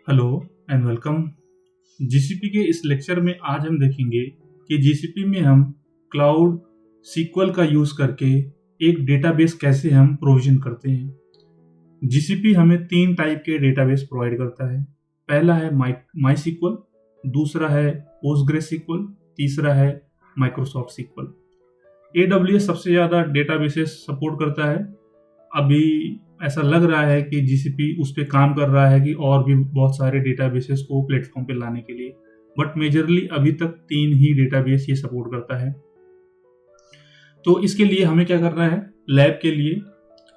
Hello and welcome. GCP के इस lecture में आज हम देखेंगे कि जीसीपी में हम क्लाउड सीक्वल का यूज करके एक डेटाबेस कैसे हम प्रोविजन करते हैं। जीसीपी हमें तीन टाइप के डेटाबेस प्रोवाइड करता है। पहला है माई सीक्वल, दूसरा है पोस्टग्रेस सीक्वल, तीसरा है माइक्रोसॉफ्ट सीक्वल। एडब्ल्यूएस सबसे ज़्यादा डेटाबेसेस सपोर्ट करता है। अभी ऐसा लग रहा है कि जीसीपी उस पर काम कर रहा है कि और भी बहुत सारे डेटाबेसेस को प्लेटफॉर्म पे लाने के लिए, बट मेजरली अभी तक तीन ही डेटाबेस ये सपोर्ट करता है। तो इसके लिए हमें क्या करना है, लैब के लिए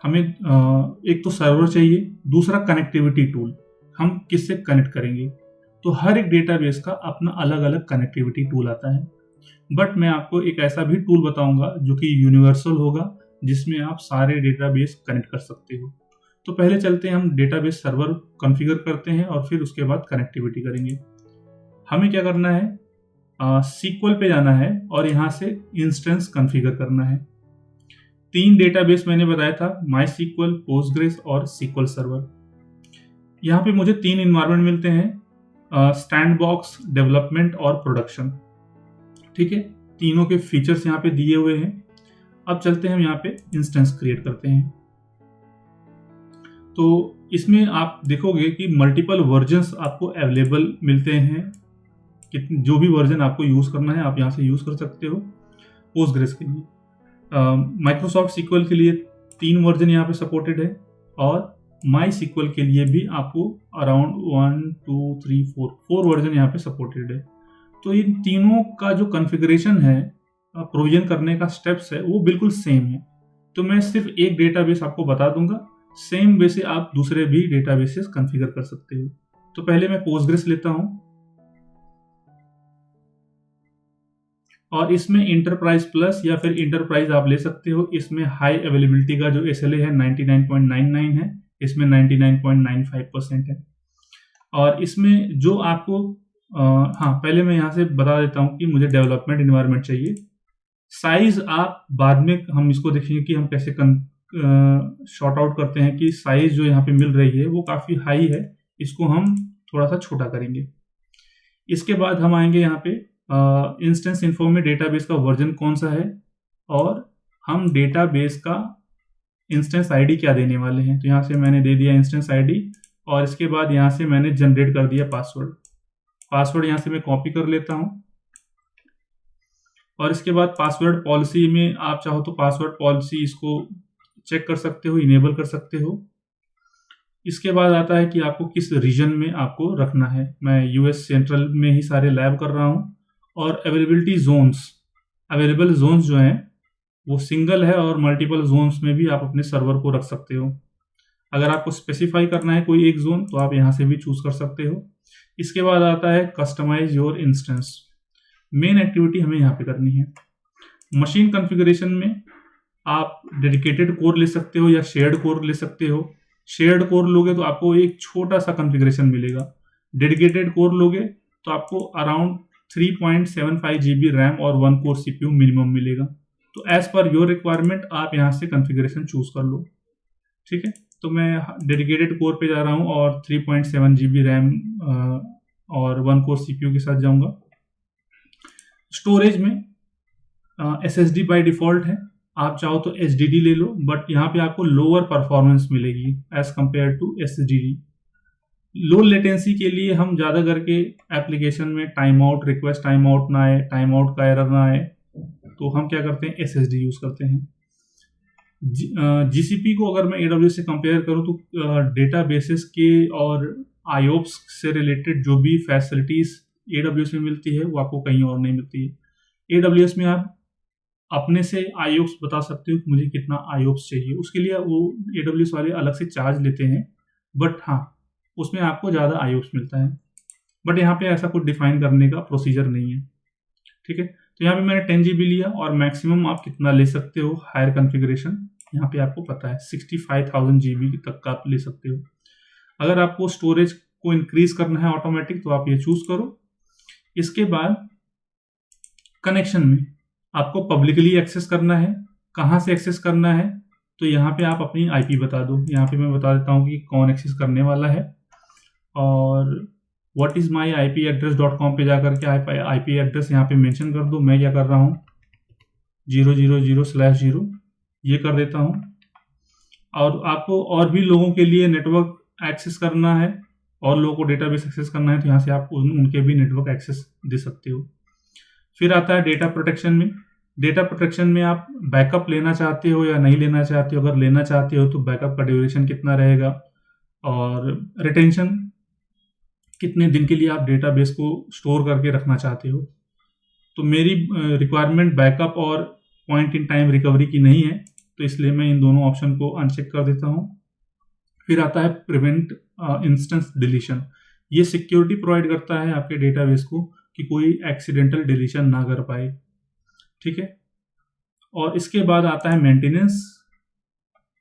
हमें एक तो सर्वर चाहिए, दूसरा कनेक्टिविटी टूल। हम किससे कनेक्ट करेंगे, तो हर एक डेटाबेस का अपना अलग अलग कनेक्टिविटी टूल आता है, बट मैं आपको एक ऐसा भी टूल बताऊंगा जो कि यूनिवर्सल होगा, जिसमें आप सारे डेटाबेस कनेक्ट कर सकते हो। तो पहले चलते हैं, हम डेटाबेस सर्वर कॉन्फ़िगर करते हैं और फिर उसके बाद कनेक्टिविटी करेंगे। हमें क्या करना है, सीक्वल पे जाना है और यहाँ से इंस्टेंस कॉन्फ़िगर करना है। तीन डेटाबेस मैंने बताया था, माई सीक्वल, पोस्टग्रेस और सीक्वल सर्वर। यहाँ पे मुझे तीन इन्वायरमेंट मिलते हैं, स्टैंडबॉक्स, डेवलपमेंट और प्रोडक्शन। ठीक है, तीनों के फीचर्स यहाँ पे दिए हुए हैं। अब चलते हैं, हम यहाँ पे इंस्टेंस क्रिएट करते हैं। तो इसमें आप देखोगे कि मल्टीपल वर्जन्स आपको अवेलेबल मिलते हैं। जो भी वर्जन आपको यूज़ करना है आप यहाँ से यूज़ कर सकते हो। पोस्टग्रेस के लिए, माइक्रोसॉफ्ट सीक्वल के लिए 3 वर्जन यहाँ पे सपोर्टेड है और माई सीक्वल के लिए भी आपको अराउंड 1 2 3 4 वर्जन यहाँ पे सपोर्टेड है। तो इन तीनों का जो कॉन्फ़िगरेशन है, प्रोविजन करने का स्टेप्स है, वो बिल्कुल सेम है। तो मैं सिर्फ एक डेटाबेस आपको बता दूंगा, सेम वे से आप दूसरे भी डेटाबेसेस कॉन्फ़िगर कर सकते हो। तो पहले मैं पोस्टग्रेस लेता हूं और इसमें इंटरप्राइज प्लस या फिर इंटरप्राइज आप ले सकते हो। इसमें हाई अवेलेबिलिटी का जो SLA है 99.99 है, इसमें 99.95% है। और इसमें जो आपको पहले मैं यहाँ से बता देता हूँ कि मुझे डेवलपमेंट इन्वायरमेंट चाहिए। साइज आप बाद में हम इसको देखेंगे कि हम कैसे शॉर्ट आउट करते हैं कि साइज जो यहाँ पे मिल रही है वो काफ़ी हाई है, इसको हम थोड़ा सा छोटा करेंगे। इसके बाद हम आएंगे यहाँ पे इंस्टेंस इन्फो में डेटाबेस का वर्जन कौन सा है और हम डेटाबेस का इंस्टेंस आईडी क्या देने वाले हैं। तो यहाँ से मैंने दे दिया इंस्टेंस आईडी और इसके बाद यहाँ से मैंने जनरेट कर दिया पासवर्ड यहाँ से मैं कॉपी कर लेता हूँ। और इसके बाद पासवर्ड पॉलिसी में आप चाहो तो पासवर्ड पॉलिसी इसको चेक कर सकते हो, इनेबल कर सकते हो। इसके बाद आता है कि आपको किस रीजन में आपको रखना है। मैं यूएस सेंट्रल में ही सारे लैब कर रहा हूँ। और अवेलेबिलिटी जोन्स, अवेलेबल जोन्स जो हैं वो सिंगल है और मल्टीपल जोन्स में भी आप अपने सर्वर को रख सकते हो। अगर आपको स्पेसिफाई करना है कोई एक जोन तो आप यहाँ से भी चूज कर सकते हो। इसके बाद आता है customize your instance. Main activity हमें यहाँ पे करनी है। मशीन कॉन्फ़िगरेशन में आप डेडिकेटेड कोर ले सकते हो या शेयर्ड कोर ले सकते हो। शेयर्ड कोर लोगे तो आपको एक छोटा सा कॉन्फ़िगरेशन मिलेगा, डेडिकेटेड कोर लोगे तो आपको अराउंड 3.75 GB रैम और 1 कोर CPU मिनिमम मिलेगा। तो एज पर योर रिक्वायरमेंट आप यहाँ से कॉन्फ़िगरेशन चूज कर लो। ठीक है, तो मैं डेडिकेटेड कोर पे जा रहा हूँ और 3.7 GB रैम और 1 कोर CPU के साथ जाऊँगा। स्टोरेज में SSD बाय डिफ़ॉल्ट है, आप चाहो तो HDD ले लो, बट यहाँ पे आपको लोअर परफॉर्मेंस मिलेगी as compare to SSD। Low latency के लिए हम ज़्यादा करके एप्लीकेशन में time out, request time out ना आए, टाइम आउट का एरर ना आए, तो हम क्या करते हैं, SSD यूज़ करते हैं। GCP को अगर मैं AWS से कंपेयर करूँ तो डेटाबेसेस के और IOPS से रिलेटेड जो भी फैसिलिटीज़ AWS में मिलती है वो आपको कहीं और नहीं मिलती है। AWS में आप अपने से IOPS बता सकते हो कि मुझे कितना IOPS चाहिए, उसके लिए वो AWS वाले अलग से चार्ज लेते हैं, बट हाँ उसमें आपको ज़्यादा IOPS मिलता है। बट यहाँ पे ऐसा कुछ डिफाइन करने का प्रोसीजर नहीं है। ठीक है, तो यहाँ पे मैंने 10 GB लिया और मैक्सिमम आप कितना ले सकते हो हायर कॉन्फ़िगरेशन यहाँ पे आपको पता है, 65,000 GB तक का आप ले सकते हो। अगर आपको स्टोरेज को इंक्रीज करना है ऑटोमेटिक तो आप ये चूज करो। इसके बाद कनेक्शन में आपको पब्लिकली एक्सेस करना है। कहाँ से एक्सेस करना है, तो यहाँ पे आप अपनी IP बता दो। यहाँ पे मैं बता देता हूँ कि कौन एक्सेस करने वाला है और what is my IP address.com पे जा करके IP एड्रेस यहाँ पे मेंशन कर दो। मैं क्या कर रहा हूँ 000/0 ये कर देता हूँ। और आपको और भी लोगों के लिए नेटवर्क एक्सेस करना है और लोगों को डेटाबेस एक्सेस करना है तो यहाँ से आप उनके भी नेटवर्क एक्सेस दे सकते हो। फिर आता है डेटा प्रोटेक्शन में। डेटा प्रोटेक्शन में आप बैकअप लेना चाहते हो या नहीं लेना चाहते हो। अगर लेना चाहते हो तो बैकअप का ड्यूरेशन कितना रहेगा और रिटेंशन कितने दिन के लिए आप डेटाबेस को स्टोर करके रखना चाहते हो। तो मेरी रिक्वायरमेंट बैकअप और पॉइंट इन टाइम रिकवरी की नहीं है, तो इसलिए मैं इन दोनों ऑप्शन को अनचेक कर देता हूँ। फिर आता है प्रिवेंट इंस्टेंस डिलीशन। ये सिक्योरिटी प्रोवाइड करता है आपके डेटाबेस को कि कोई एक्सीडेंटल डिलीशन ना कर पाए, ठीक है। और इसके बाद आता है मेंटेनेंस।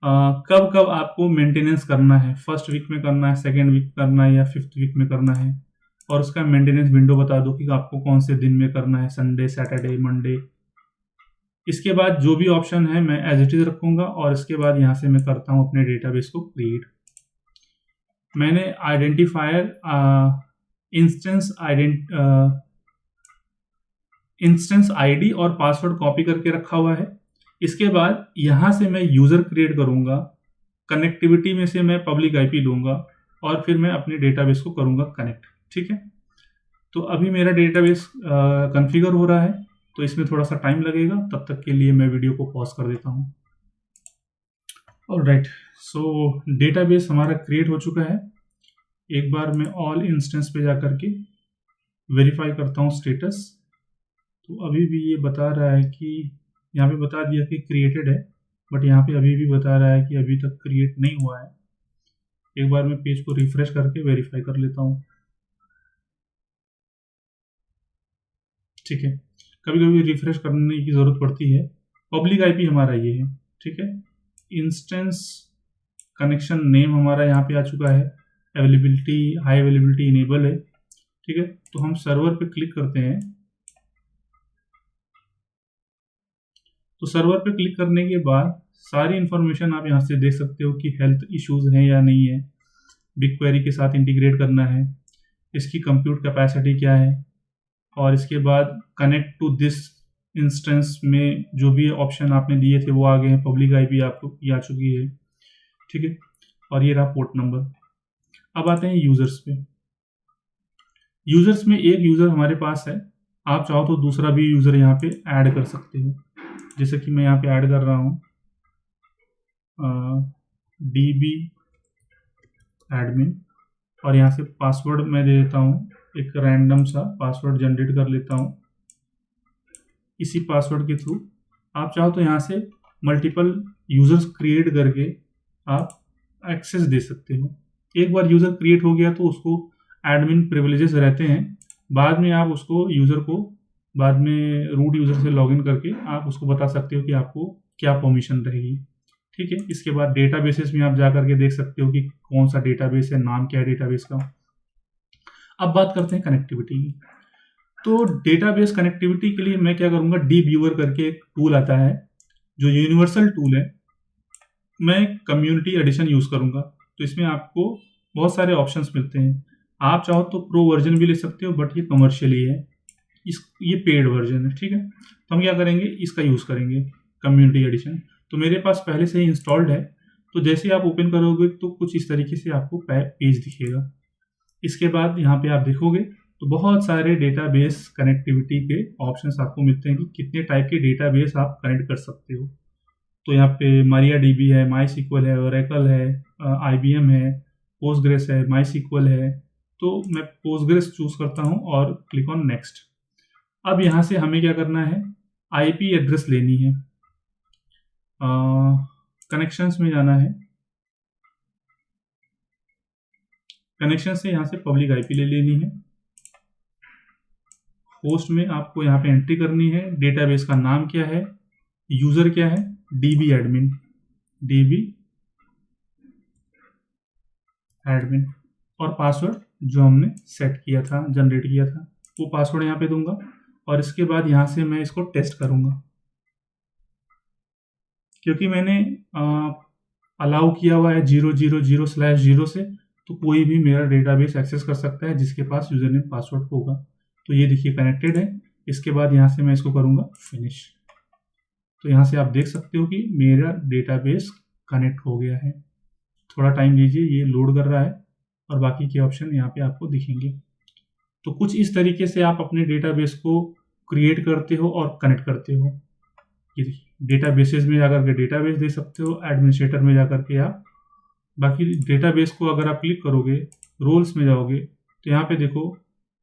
कब कब आपको मेंटेनेंस करना है, फर्स्ट वीक में करना है, सेकेंड वीक करना है या फिफ्थ वीक में करना है। और उसका मेंटेनेंस विंडो बता दो कि आपको कौन से दिन में करना है, संडे, सैटरडे, मंडे। इसके बाद जो भी ऑप्शन है मैं एज इट इज रखूंगा और इसके बाद यहाँ से मैं करता हूँ अपने डेटाबेस को क्रिएट। मैंने आइडेंटिफायर इंस्टेंस आईडी और पासवर्ड कॉपी करके रखा हुआ है। इसके बाद यहाँ से मैं यूज़र क्रिएट करूँगा, कनेक्टिविटी में से मैं पब्लिक IP लूँगा और फिर मैं अपने डेटाबेस को करूँगा कनेक्ट, ठीक है। तो अभी मेरा डेटाबेस कॉन्फ़िगर हो रहा है, तो इसमें थोड़ा सा टाइम लगेगा। तब तक के लिए मैं वीडियो को पॉज कर देता हूँ। ऑलराइट, सो डेटाबेस हमारा क्रिएट हो चुका है। एक बार मैं ऑल इंस्टेंस पे जा करके वेरीफाई करता हूँ स्टेटस। तो अभी भी ये बता रहा है कि यहाँ पे बता दिया कि क्रिएटेड है, बट यहाँ पे अभी भी बता रहा है कि अभी तक क्रिएट नहीं हुआ है। एक बार मैं पेज को रिफ्रेश करके वेरीफाई कर लेता हूँ, ठीक है। कभी कभी रिफ्रेश करने की ज़रूरत पड़ती है। पब्लिक IP हमारा ये है, ठीक है। इंस्टेंस कनेक्शन नेम हमारा यहाँ पे आ चुका है। अवेलेबिलिटी, हाई अवेलेबिलिटी इनेबल है, ठीक है। तो हम सर्वर पे क्लिक करते हैं। तो सर्वर पे क्लिक करने के बाद सारी इन्फॉर्मेशन आप यहाँ से देख सकते हो कि हेल्थ इश्यूज हैं या नहीं है, बिग क्वेरी के साथ इंटीग्रेट करना है, इसकी कंप्यूट कैपेसिटी क्या है, और इसके बाद कनेक्ट टू दिस इंस्टेंस में जो भी ऑप्शन आपने दिए थे वो आ गए हैं। पब्लिक IP आपको ये आ चुकी है, ठीक है। और ये रहा पोर्ट नंबर। अब आते हैं यूजर्स पे। यूजर्स में एक यूजर हमारे पास है, आप चाहो तो दूसरा भी यूजर यहाँ पे ऐड कर सकते हो। जैसे कि मैं यहाँ पे ऐड कर रहा हूँ DB एडमिन, और यहाँ से पासवर्ड मैं दे देता हूँ, एक रैंडम सा पासवर्ड जनरेट कर लेता हूँ। इसी पासवर्ड के थ्रू आप चाहो तो यहाँ से मल्टीपल यूजर्स क्रिएट करके आप एक्सेस दे सकते हो। एक बार यूजर क्रिएट हो गया तो उसको एडमिन प्रिविलेजेस रहते हैं। बाद में आप उसको यूजर को बाद में रूट यूजर से लॉगिन करके आप उसको बता सकते हो कि आपको क्या परमिशन रहेगी, ठीक है। इसके बाद डेटाबेसेस में आप जा करके देख सकते हो कि कौन सा डेटाबेस है, नाम क्या है डेटाबेस का। अब बात करते हैं कनेक्टिविटी की। तो डेटाबेस कनेक्टिविटी के लिए मैं क्या करूँगा, डीव्यूअर करके एक टूल आता है जो यूनिवर्सल टूल है। मैं कम्युनिटी एडिशन यूज़ करूँगा, तो इसमें आपको बहुत सारे ऑप्शंस मिलते हैं। आप चाहो तो प्रो वर्जन भी ले सकते हो, बट ये कमर्शियली है, ये पेड वर्जन है, ठीक है। तो हम क्या करेंगे, इसका यूज़ करेंगे कम्युनिटी एडिशन। तो मेरे पास पहले से ही इंस्टॉल्ड है, तो जैसे आप ओपन करोगे तो कुछ इस तरीके से आपको पेज दिखेगा। इसके बाद यहाँ पे आप देखोगे तो बहुत सारे डेटाबेस कनेक्टिविटी के ऑप्शंस आपको मिलते हैं कि कितने टाइप के डेटाबेस आप कनेक्ट कर सकते हो। तो यहाँ पे MariaDB है, MySQL है, Oracle है, IBM है, Postgres है, MySQL है। तो मैं Postgres चूज़ करता हूँ और क्लिक ऑन नेक्स्ट। अब यहाँ से हमें क्या करना है, IP एड्रेस लेनी है, कनेक्शंस में जाना है, कनेक्शन से यहाँ से पब्लिक IP ले लेनी है। होस्ट में आपको यहाँ पे एंट्री करनी है, डेटाबेस का नाम क्या है, यूजर क्या है, DB एडमिन, और पासवर्ड जो हमने सेट किया था, जनरेट किया था, वो पासवर्ड यहाँ पे दूंगा। और इसके बाद यहाँ से मैं इसको टेस्ट करूँगा, क्योंकि मैंने अलाउ किया हुआ है 000/0 से, तो कोई भी मेरा डेटाबेस एक्सेस कर सकता है जिसके पास यूज़र नेम पासवर्ड होगा। तो ये देखिए कनेक्टेड है। इसके बाद यहाँ से मैं इसको करूँगा फिनिश। तो यहाँ से आप देख सकते हो कि मेरा डेटाबेस कनेक्ट हो गया है। थोड़ा टाइम लीजिए, ये लोड कर रहा है और बाकी के ऑप्शन यहाँ पे आपको दिखेंगे। तो कुछ इस तरीके से आप अपने डेटाबेस को क्रिएट करते हो और कनेक्ट करते हो। ये देखिए डेटाबेसेस में जाकर के डेटाबेस दे सकते हो, एडमिनिस्ट्रेटर में जाकर के आप बाकी डेटाबेस को अगर आप क्लिक करोगे, रोल्स में जाओगे तो यहाँ पे देखो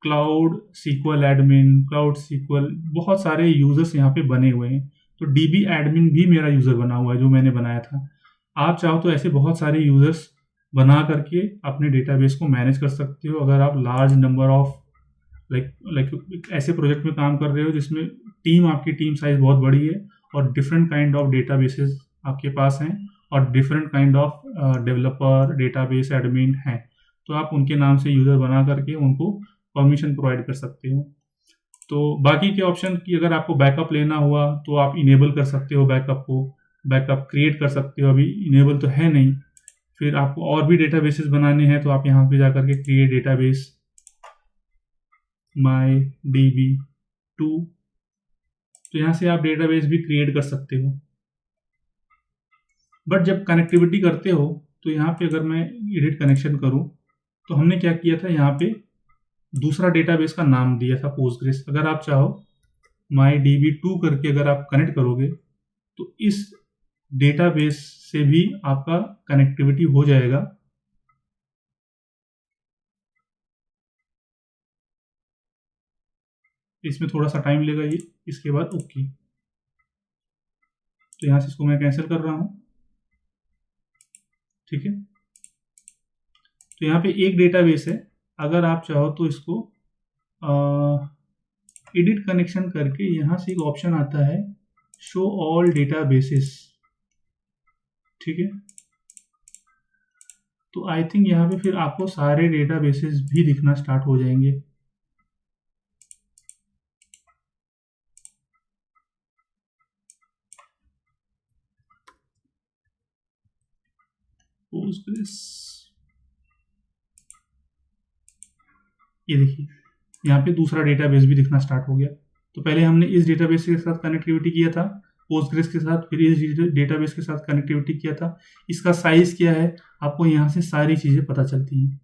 cloud SQL admin, cloud SQL, बहुत सारे यूजर्स यहाँ पे बने हुए हैं। तो डीबी एडमिन भी मेरा यूज़र बना हुआ है जो मैंने बनाया था। आप चाहो तो ऐसे बहुत सारे यूजर्स बना करके अपने डेटाबेस को मैनेज कर सकते हो। अगर आप लार्ज नंबर ऑफ लाइक ऐसे प्रोजेक्ट में काम कर रहे हो जिसमें आपकी टीम साइज बहुत बड़ी है और डिफरेंट काइंड ऑफ डेटाबेसेस आपके पास हैं और different kind of developer, database admin हैं, तो आप उनके नाम से यूज़र बना करके उनको परमिशन प्रोवाइड कर सकते हो। तो बाकी के ऑप्शन की अगर आपको बैकअप लेना हुआ तो आप इनेबल कर सकते हो बैकअप को, बैकअप क्रिएट कर सकते हो। अभी इनेबल तो है नहीं। फिर आपको और भी डेटाबेसेस बनाने हैं तो आप यहाँ पे जाकर के क्रिएट डेटाबेस MyDB2, तो यहाँ से आप डेटाबेस भी क्रिएट कर सकते हो। बट जब कनेक्टिविटी करते हो तो यहाँ पे अगर मैं एडिट कनेक्शन करूँ तो हमने क्या किया था, यहाँ पे दूसरा डेटाबेस का नाम दिया था पोस्टग्रेस। अगर आप चाहो MyDB2 करके अगर आप कनेक्ट करोगे तो इस डेटाबेस से भी आपका कनेक्टिविटी हो जाएगा। इसमें थोड़ा सा टाइम लेगा ये, इसके बाद ओके। तो यहाँ से इसको मैं कैंसिल कर रहा हूँ, ठीक है। तो यहाँ पे एक डेटाबेस है, अगर आप चाहो तो इसको एडिट कनेक्शन करके यहाँ से एक ऑप्शन आता है शो ऑल डेटाबेसेस, ठीक है। तो आई थिंक यहाँ पे फिर आपको सारे डेटाबेसेस भी दिखना स्टार्ट हो जाएंगे। पोस्टग्रेस, ये देखिए यहाँ पे दूसरा डेटाबेस भी दिखना स्टार्ट हो गया। तो पहले हमने इस डेटाबेस के साथ कनेक्टिविटी किया था पोस्टग्रेस के साथ, फिर इस डेटाबेस के साथ कनेक्टिविटी किया था। इसका साइज क्या है आपको यहाँ से सारी चीज़ें पता चलती हैं।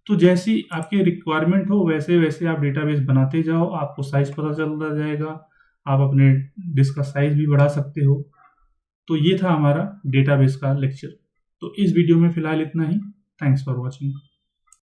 तो जैसी आपकी रिक्वायरमेंट हो वैसे वैसे आप डेटाबेस बनाते जाओ, आपको साइज पता चलता जाएगा। आप अपने डिस्क का साइज भी बढ़ा सकते हो। तो ये था हमारा डेटाबेस का लेक्चर। तो इस वीडियो में फिलहाल इतना ही। Thanks for watching.